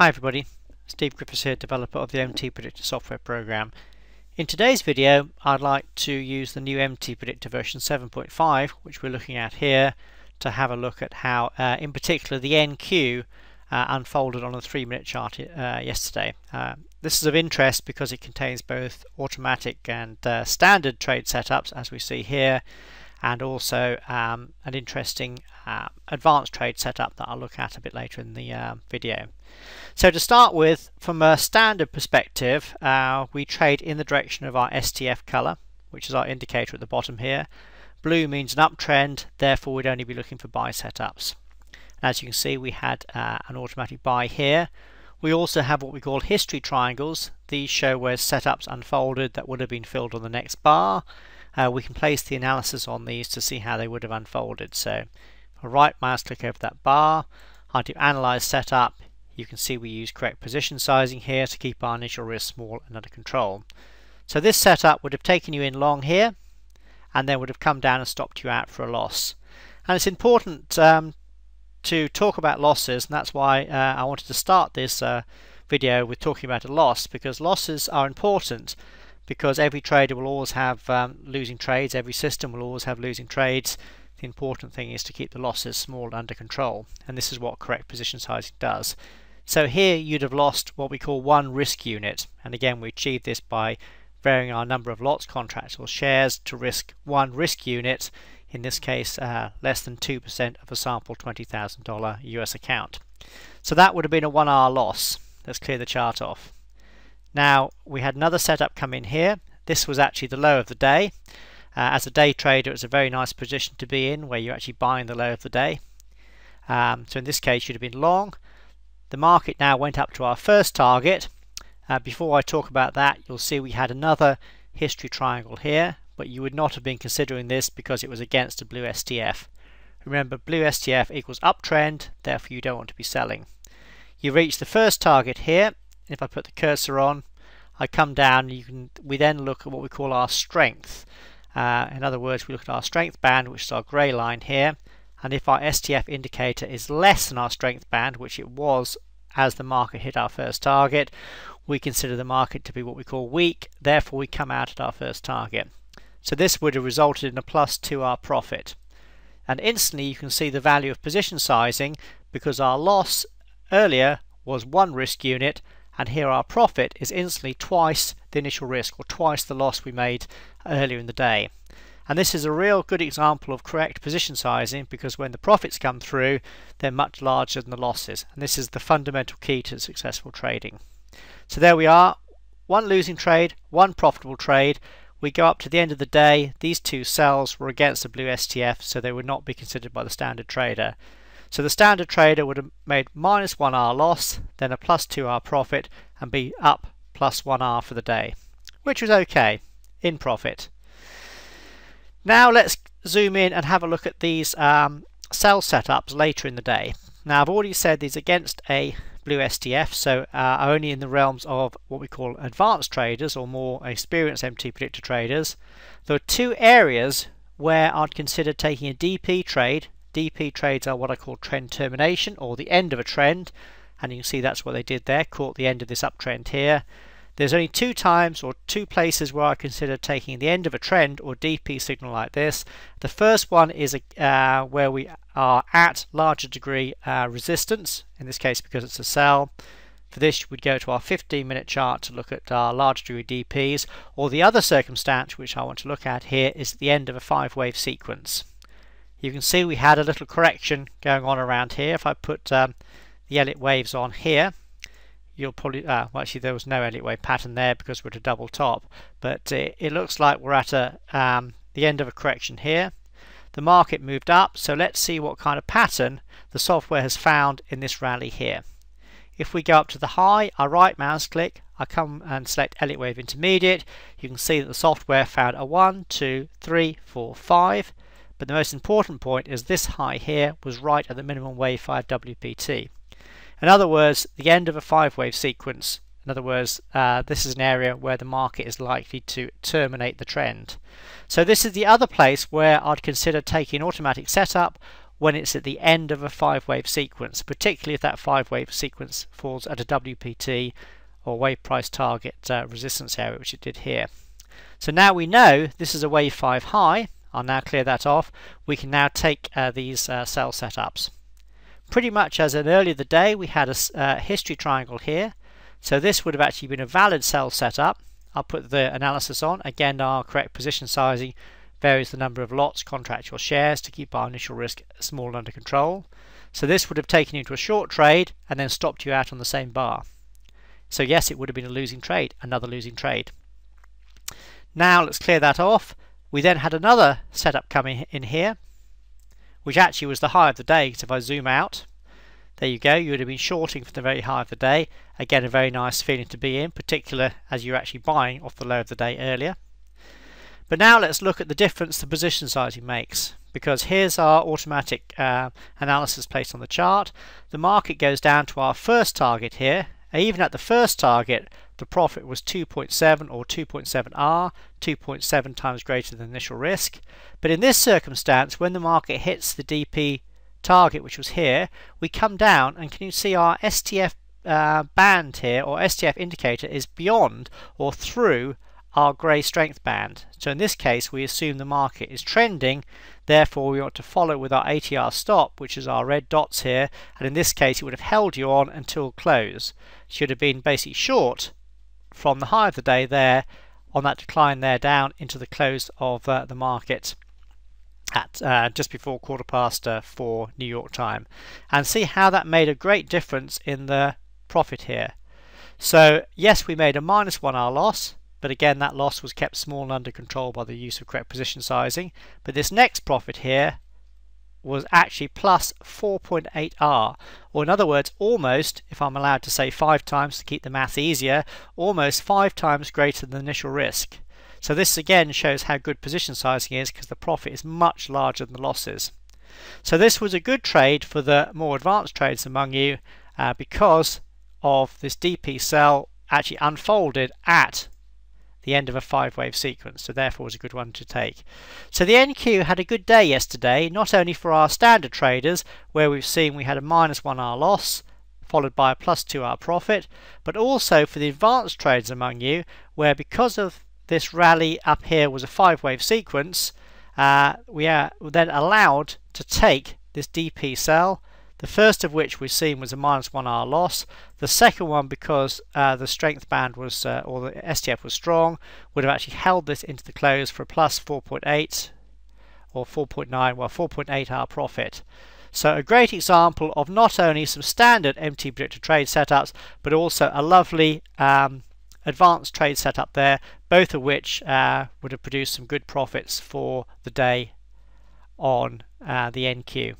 Hi everybody, Steve Griffiths here, developer of the MTPredictor software program. In today's video I'd like to use the new MTPredictor version 7.5, which we're looking at here, to have a look at how in particular the NQ unfolded on a 3-minute chart yesterday. This is of interest because it contains both automatic and standard trade setups, as we see here, and also an interesting advanced trade setup that I'll look at a bit later in the video. So to start with, from a standard perspective, we trade in the direction of our STF color, which is our indicator at the bottom here. Blue means an uptrend, therefore we'd only be looking for buy setups. As you can see, we had an automatic buy here. We also have what we call history triangles. These show where setups unfolded that would have been filled on the next bar. We can place the analysis on these to see how they would have unfolded. So if I right mouse click over that bar, I do analyze setup. You can see we use correct position sizing here to keep our initial risk small and under control. So this setup would have taken you in long here and then would have come down and stopped you out for a loss. And it's important to talk about losses, and that's why I wanted to start this video with talking about a loss, because losses are important. Because every trader will always have losing trades, every system will always have losing trades. The important thing is to keep the losses small and under control, and this is what correct position sizing does. So here you'd have lost what we call one risk unit, and again we achieve this by varying our number of lots, contracts or shares to risk one risk unit, in this case less than 2% of a sample $20,000 US account. So that would have been a 1 hour loss. Let's clear the chart off. Now we had another setup come in here. This was actually the low of the day. As a day trader, it's a very nice position to be in, where you're actually buying the low of the day. So in this case you'd have been long. The market now went up to our first target. Before I talk about that, you'll see we had another history triangle here, but you would not have been considering this because it was against a blue STF. Remember, blue STF equals uptrend, therefore you don't want to be selling. You reach the first target here. If I put the cursor on, I come down, we then look at what we call our strength. In other words, we look at our strength band, which is our grey line here, and if our STF indicator is less than our strength band, which it was as the market hit our first target, we consider the market to be what we call weak, therefore we come out at our first target. So this would have resulted in a plus 2R profit. And instantly you can see the value of position sizing, because our loss earlier was one risk unit, and here our profit is instantly twice the initial risk, or twice the loss we made earlier in the day. And this is a real good example of correct position sizing, because when the profits come through, they're much larger than the losses, and this is the fundamental key to successful trading. So there we are, one losing trade, one profitable trade. We go up to the end of the day. These two cells were against the blue STF, so they would not be considered by the standard trader. So the standard trader would have made minus 1 hour loss, then a plus 2 hour profit, and be up plus 1 hour for the day, which was okay, in profit. Now let's zoom in and have a look at these sell setups later in the day. Now I've already said these against a blue STF, so are only in the realms of what we call advanced traders or more experienced MTPredictor traders. There are two areas where I'd consider taking a DP trade. DP trades are what I call trend termination, or the end of a trend, and you can see that's what they did there, caught the end of this uptrend here. There's only two times or two places where I consider taking the end of a trend or DP signal like this. The first one is where we are at larger degree resistance, in this case because it's a sell. For this we'd go to our 15-minute chart to look at our large degree DPs, or the other circumstance which I want to look at here is at the end of a 5-wave sequence. You can see we had a little correction going on around here. If I put the Elliott waves on here, you'll probably, well actually there was no Elliott wave pattern there because we're at a double top, but it looks like we're at the end of a correction here. The market moved up, so let's see what kind of pattern the software has found in this rally here. If we go up to the high, I right mouse click, I come and select Elliott wave intermediate. You can see that the software found a 1, 2, 3, 4, 5. But the most important point is this high here was right at the minimum wave 5 WPT. In other words, the end of a 5-wave sequence. In other words, this is an area where the market is likely to terminate the trend. So this is the other place where I'd consider taking automatic setup when it's at the end of a 5-wave sequence, particularly if that 5-wave sequence falls at a WPT or wave price target resistance area, which it did here. So now we know this is a wave 5 high. I'll now clear that off. We can now take these sell setups. Pretty much as in earlier the day, we had a history triangle here. So this would have actually been a valid sell setup. I'll put the analysis on. Again, our correct position sizing varies the number of lots, contractual shares to keep our initial risk small and under control. So this would have taken you into a short trade and then stopped you out on the same bar. So yes, it would have been a losing trade, another losing trade. Now let's clear that off. We then had another setup coming in here, which actually was the high of the day, because if I zoom out, there you go, you would have been shorting for the very high of the day. Again, a very nice feeling to be in, particularly as you're actually buying off the low of the day earlier. But now let's look at the difference the position sizing makes, because here's our automatic analysis placed on the chart. The market goes down to our first target here. Even at the first target, the profit was 2.7 or 2.7R, 2.7 times greater than initial risk. But in this circumstance, when the market hits the DP target, which was here, we come down, and can you see our STF band here, or STF indicator, is beyond or through our grey strength band. So in this case, we assume the market is trending, therefore we ought to follow with our ATR stop, which is our red dots here, and in this case it would have held you on until close. Should have been basically short from the high of the day there on that decline there down into the close of the market at just before 4:15 New York time, and see how that made a great difference in the profit here. So yes, we made a -1R loss, but again that loss was kept small and under control by the use of correct position sizing. But this next profit here was actually plus 4.8R, or in other words, almost, if I'm allowed to say 5 times to keep the math easier, almost 5 times greater than the initial risk. So this again shows how good position sizing is, because the profit is much larger than the losses. So this was a good trade for the more advanced traders among you, because of this DP sell actually unfolded at the end of a 5-wave sequence, so therefore was a good one to take. So the NQ had a good day yesterday, not only for our standard traders, where we've seen we had a -1R loss followed by a +2R profit, but also for the advanced traders among you, where because of this rally up here was a 5-wave sequence, we are then allowed to take this DP sell. The first of which we've seen was a -1R loss. The second one, because the strength band was, or the STF was strong, would have actually held this into the close for a plus 4.8 or 4.9, well 4.8R profit. So a great example of not only some standard MTPredictor trade setups, but also a lovely advanced trade setup there, both of which would have produced some good profits for the day on the NQ.